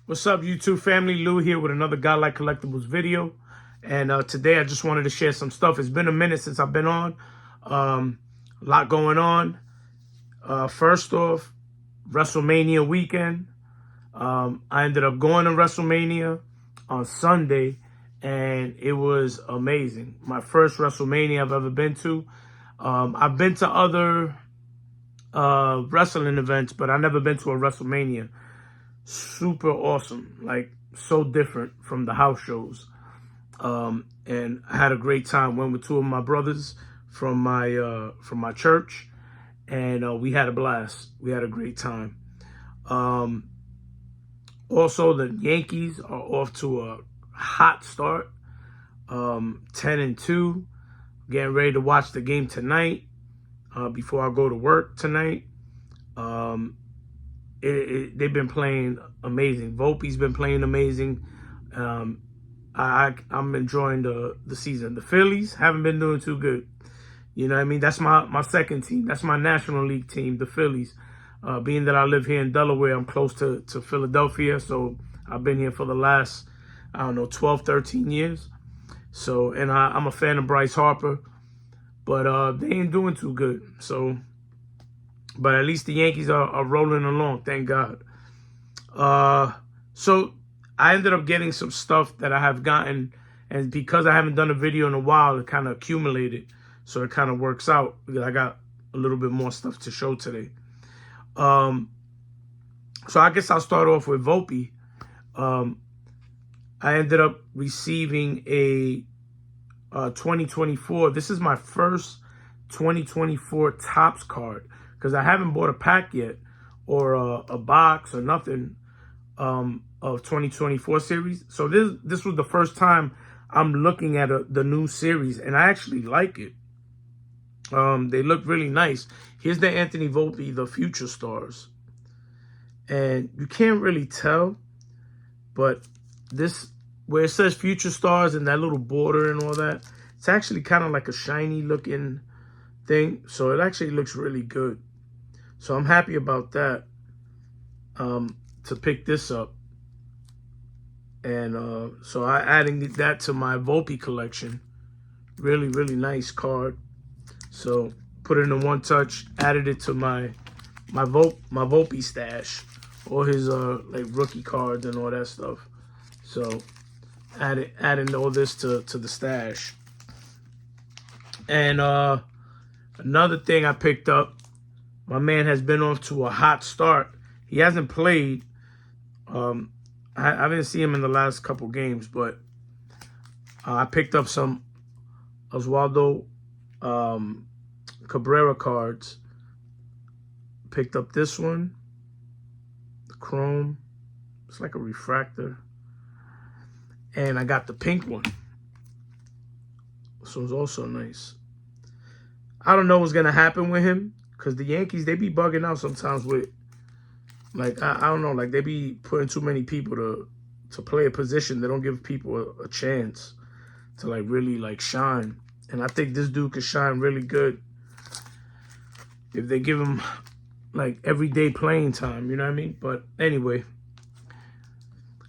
What's up, YouTube family? Lou here with another Godlike Collectibles video. And today I just wanted to share some stuff. It's been a minute since I've been on. A lot going on. First off, Wrestlemania weekend. I ended up going to Wrestlemania on Sunday, and it was amazing. My first Wrestlemania I've ever been to. I've been to other wrestling events, but I've never been to a Wrestlemania. Super awesome, like so different from the house shows. And I had a great time. Went with two of my brothers from my church, and we had a blast. We had a great time. Also, the Yankees are off to a hot start, 10-2. Getting ready to watch the game tonight before I go to work tonight. They've been playing amazing. Volpe's been playing amazing. I'm enjoying the season. The Phillies haven't been doing too good. You know what I mean? That's my second team. That's my National League team, the Phillies. Being that I live here in Delaware, I'm close to Philadelphia. So I've been here for the last, 12, 13 years. So, and I'm a fan of Bryce Harper. But they ain't doing too good. So, but at least the Yankees are rolling along, thank God. So I ended up getting some stuff that I have gotten, and because I haven't done a video in a while, it kind of accumulated. So it kind of works out because I got a little bit more stuff to show today. So I guess I'll start off with Volpe. I ended up receiving a 2024. This is my first 2024 Topps card, because I haven't bought a pack yet or a box or nothing of 2024 series. So this was the first time I'm looking at the new series, and I actually like it. They look really nice. Here's the Anthony Volpe, the Future Stars. And you can't really tell, but this, where it says Future Stars and that little border and all that, it's actually kind of like a shiny looking thing. So it actually looks really good. So I'm happy about that, to pick this up. And so I adding that to my Volpe collection. Really, really nice card. So put it in one touch, added it to my Volpe stash, all his like rookie cards and all that stuff. So adding all this to the stash. And another thing I picked up, my man has been off to a hot start. He hasn't played. I didn't see him in the last couple games, but I picked up some Oswaldo Cabrera cards. Picked up this one, the chrome. It's like a refractor. And I got the pink one. This one's also nice. I don't know what's going to happen with him, because the Yankees, they be bugging out sometimes with, like, I don't know, like they be putting too many people to play a position. They don't give people a chance to like really like shine. And I think this dude could shine really good if they give him like everyday playing time, you know what I mean? But anyway,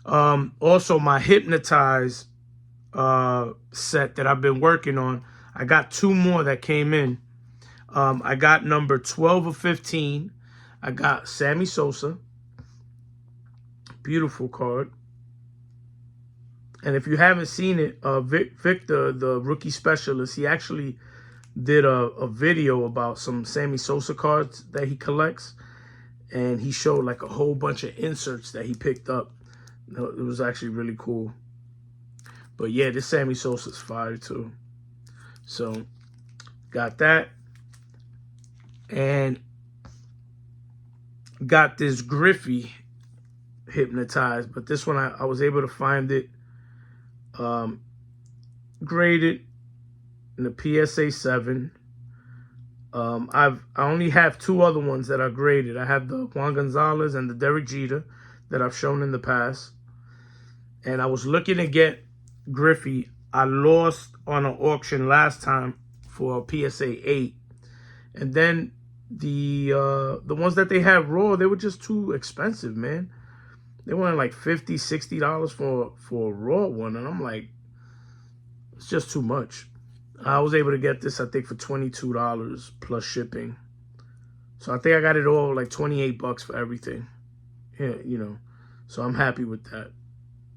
also my Hypnotize set that I've been working on, I got two more that came in. I got number 12 of 15. I got Sammy Sosa. Beautiful card. And if you haven't seen it, Victor, the rookie specialist, he actually did a video about some Sammy Sosa cards that he collects. And he showed like a whole bunch of inserts that he picked up. It was actually really cool. But yeah, this Sammy Sosa's fire too. So got that. And got this Griffey Hypnotized, but this one I was able to find it graded in the PSA 7. I only have two other ones that are graded. I have the Juan Gonzalez and the Derek Jeter that I've shown in the past. And I was looking to get Griffey. I lost on an auction last time for a PSA 8. And then the ones that they had raw, they were just too expensive, man. They wanted like $50, $60 for a raw one. And I'm like, it's just too much. I was able to get this, I think, for $22 plus shipping. So I think I got it all like $28 for everything. Yeah, you know. So I'm happy with that.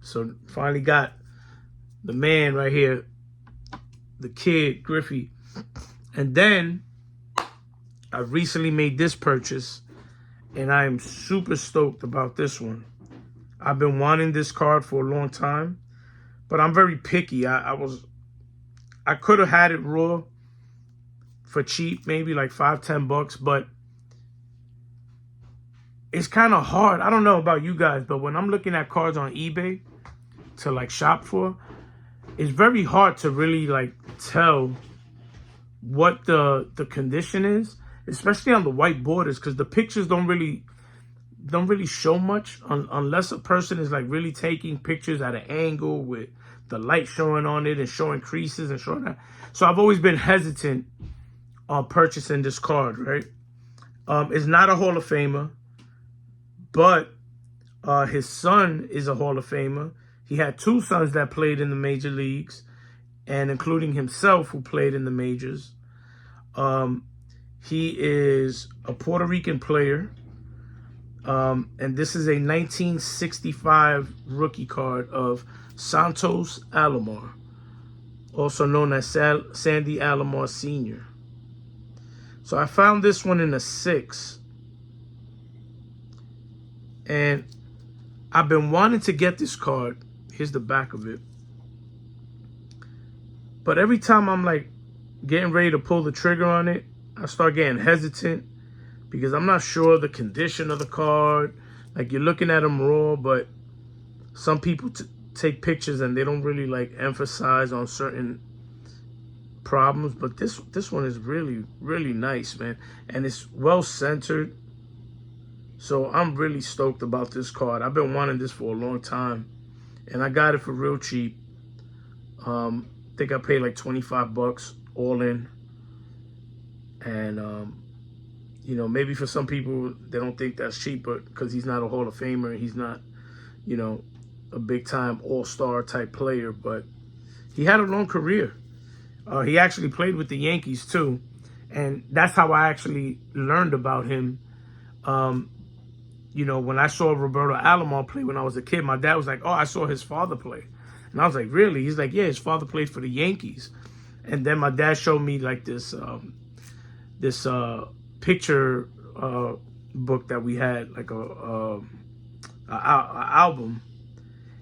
So finally got the man right here, the kid, Griffey. And then I recently made this purchase, and I am super stoked about this one. I've been wanting this card for a long time, but I'm very picky. I could have had it raw for cheap, maybe like $5-10, but it's kind of hard. I don't know about you guys, but when I'm looking at cards on eBay to like shop for, it's very hard to really like tell what the condition is, especially on the white borders, because the pictures don't really show much unless a person is like really taking pictures at an angle with the light showing on it and showing creases and showing that. So I've always been hesitant on purchasing this card, right? It's not a Hall of Famer, but his son is a Hall of Famer. He had two sons that played in the major leagues, and including himself, who played in the majors. He is a Puerto Rican player. And this is a 1965 rookie card of Santos Alomar, also known as Sandy Alomar Sr. So I found this one in a 6. And I've been wanting to get this card. Here's the back of it. But every time I'm like getting ready to pull the trigger on it, I start getting hesitant because I'm not sure the condition of the card. Like, you're looking at them raw, but some people take pictures and they don't really like emphasize on certain problems. But this one is really, really nice, man. And it's well centered. So I'm really stoked about this card. I've been wanting this for a long time, and I got it for real cheap. I think I paid like $25 all in. And you know, maybe for some people they don't think that's cheap, but because he's not a Hall of Famer and he's not, you know, a big time all-star type player, but he had a long career. He actually played with the Yankees too, and that's how I actually learned about him. You know, when I saw Roberto Alomar play when I was a kid, my dad was like, "Oh, I saw his father play," and I was like, "Really?" He's like, "Yeah, his father played for the Yankees." And then my dad showed me like this picture book that we had, like a album,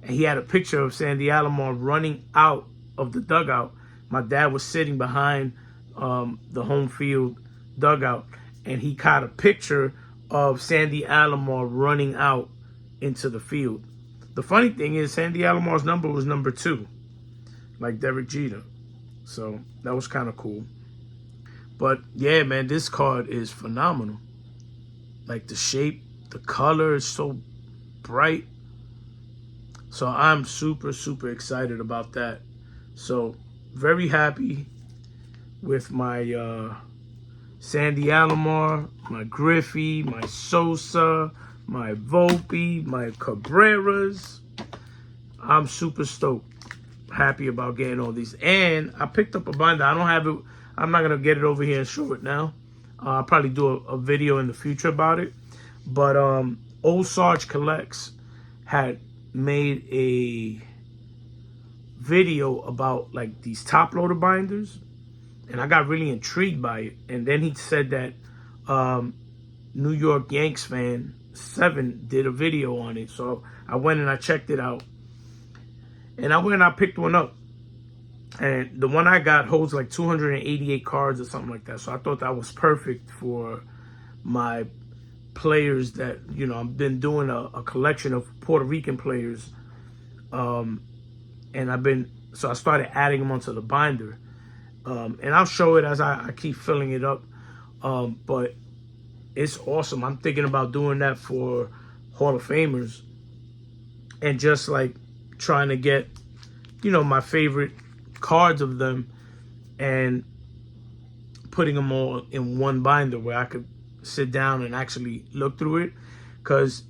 and he had a picture of Sandy Alomar running out of the dugout. My dad was sitting behind the home field dugout, and he caught a picture of Sandy Alomar running out into the field. The funny thing is, Sandy Alomar's number was number 2, like Derek Jeter. So that was kind of cool. But yeah, man, this card is phenomenal. Like the shape, the color is so bright. So I'm super, super excited about that. So very happy with my Sandy Alomar, my Griffey, my Sosa, my Volpe, my Cabreras. I'm super stoked. Happy about getting all these. And I picked up a binder. I don't have it. I'm not going to get it over here and show it now. I'll probably do a video in the future about it. But Old Sarge Collects had made a video about like these top loader binders, and I got really intrigued by it. And then he said that New York Yanks fan 7 did a video on it. So I went and I checked it out. And I went and I picked one up. And the one I got holds like 288 cards or something like that. So I thought that was perfect for my players that, you know, I've been doing a collection of Puerto Rican players. And so I started adding them onto the binder. And I'll show it as I keep filling it up. But it's awesome. I'm thinking about doing that for Hall of Famers. And just like trying to get, you know, my favorite cards of them and putting them all in one binder where I could sit down and actually look through it, because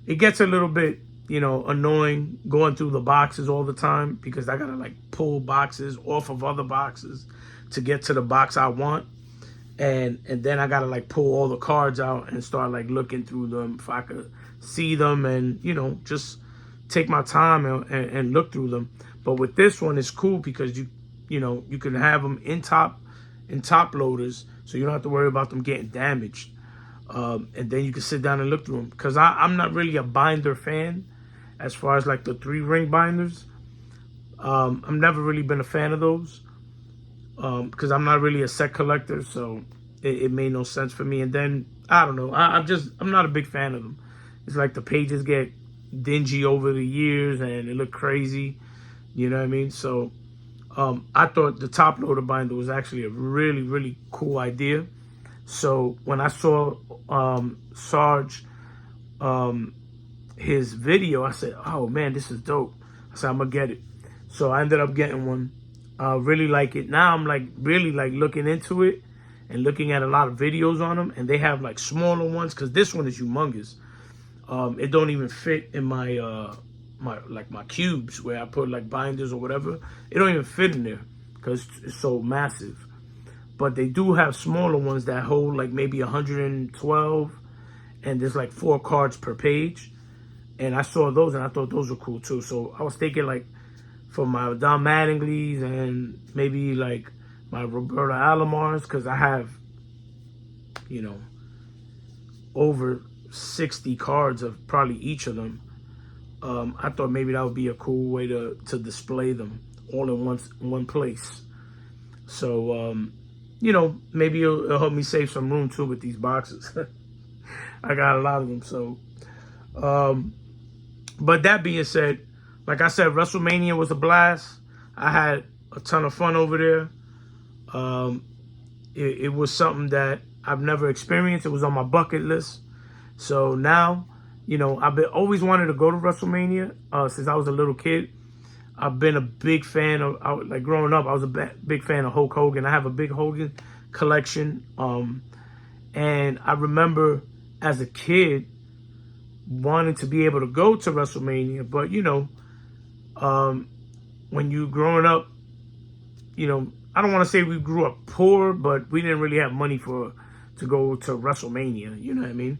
it gets a little bit you know, annoying going through the boxes all the time because I gotta like pull boxes off of other boxes to get to the box I want. And then I gotta like pull all the cards out and start like looking through them if I could see them, and you know, just take my time and look through them. But with this one, it's cool because you know, you can have them in top loaders, so you don't have to worry about them getting damaged. And then you can sit down and look through them, because I'm not really a binder fan as far as like the 3-ring binders. I've never really been a fan of those because I'm not really a set collector, so it made no sense for me. And then I don't know, I'm not a big fan of them. It's like the pages get dingy over the years and it look crazy, you know what I mean? So I thought the top loader binder was actually a really, really cool idea. So when I saw Sarge his video, I said, oh man, this is dope. I said, I'm gonna get it. So I ended up getting one. Really like it. Now I'm like really like looking into it and looking at a lot of videos on them, and they have like smaller ones, because this one is humongous. It don't even fit in my my cubes where I put like binders or whatever. It don't even fit in there because it's so massive. But they do have smaller ones that hold like maybe 112, and there's like 4 cards per page. And I saw those and I thought those were cool too. So I was thinking like for my Don Mattingly's and maybe like my Roberto Alomars, because I have, you know, over 60 cards of probably each of them. I thought maybe that would be a cool way to display them all in one place. So, you know, maybe it'll help me save some room too with these boxes. I got a lot of them. So, but that being said, like I said, WrestleMania was a blast. I had a ton of fun over there. It was something that I've never experienced. It was on my bucket list. So now, you know, I've always wanted to go to WrestleMania since I was a little kid. I've been a big fan of, like growing up, I was a big fan of Hulk Hogan. I have a big Hogan collection. And I remember as a kid wanting to be able to go to WrestleMania. But, you know, when you growing up, you know, I don't want to say we grew up poor, but we didn't really have money to go to WrestleMania, you know what I mean?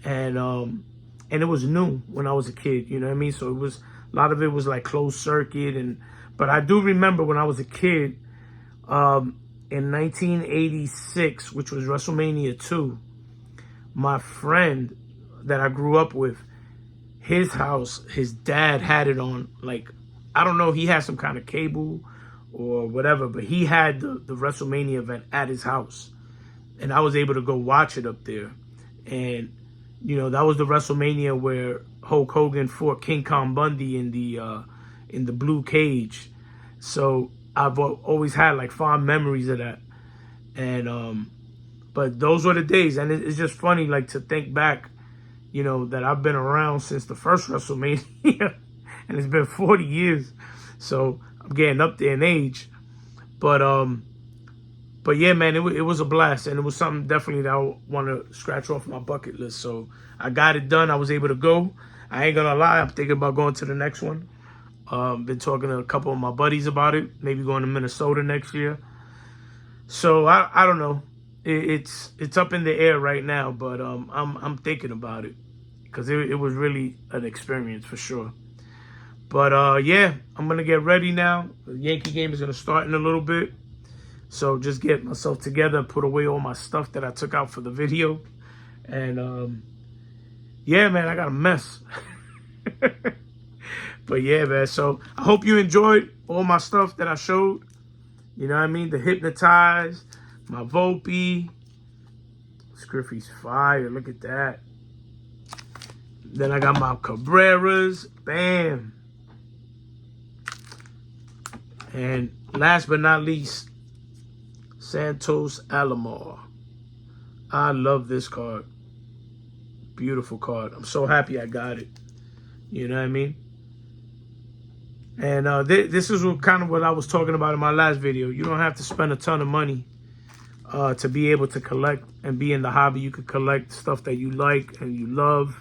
And it was new when I was a kid, you know what I mean? So it was, a lot of it was like closed circuit. But I do remember when I was a kid, in 1986, which was WrestleMania 2, my friend that I grew up with, his house, his dad had it on, like, I don't know, he had some kind of cable or whatever, but he had the WrestleMania event at his house. And I was able to go watch it up there. And, you know, that was the WrestleMania where Hulk Hogan fought King Kong Bundy in the blue cage. So I've always had like fond memories of that. And but those were the days, and it's just funny like to think back, you know, that I've been around since the first WrestleMania, and it's been 40 years. So I'm getting up there in age. But yeah, man, it was a blast, and it was something definitely that I want to scratch off my bucket list. So I got it done. I was able to go. I ain't gonna lie, I'm thinking about going to the next one. Been talking to a couple of my buddies about it, maybe going to Minnesota next year. So I don't know. It's up in the air right now, but I'm thinking about it because it was really an experience for sure. But yeah, I'm gonna get ready now. The Yankee game is gonna start in a little bit. So just get myself together, put away all my stuff that I took out for the video. And yeah, man, I got a mess. But yeah, man, so I hope you enjoyed all my stuff that I showed. You know what I mean? The Hypnotize, my Volpe. Griffey's fire, look at that. Then I got my Cabreras, bam. And last but not least, Santos Alomar. I love this card. Beautiful card. I'm so happy I got it. You know what I mean? And this is kind of what I was talking about in my last video. You don't have to spend a ton of money to be able to collect and be in the hobby. You could collect stuff that you like and you love.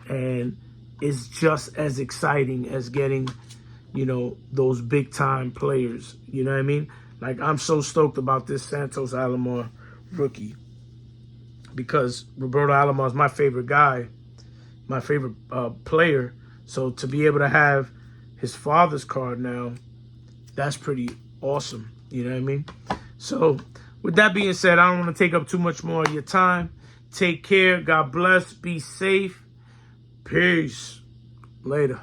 And is just as exciting as getting, you know, those big time players. You know what I mean? Like, I'm so stoked about this Santos Alomar rookie because Roberto Alomar is my favorite guy, my favorite player. So to be able to have his father's card now, that's pretty awesome. You know what I mean? So with that being said, I don't want to take up too much more of your time. Take care. God bless. Be safe. Peace. Later.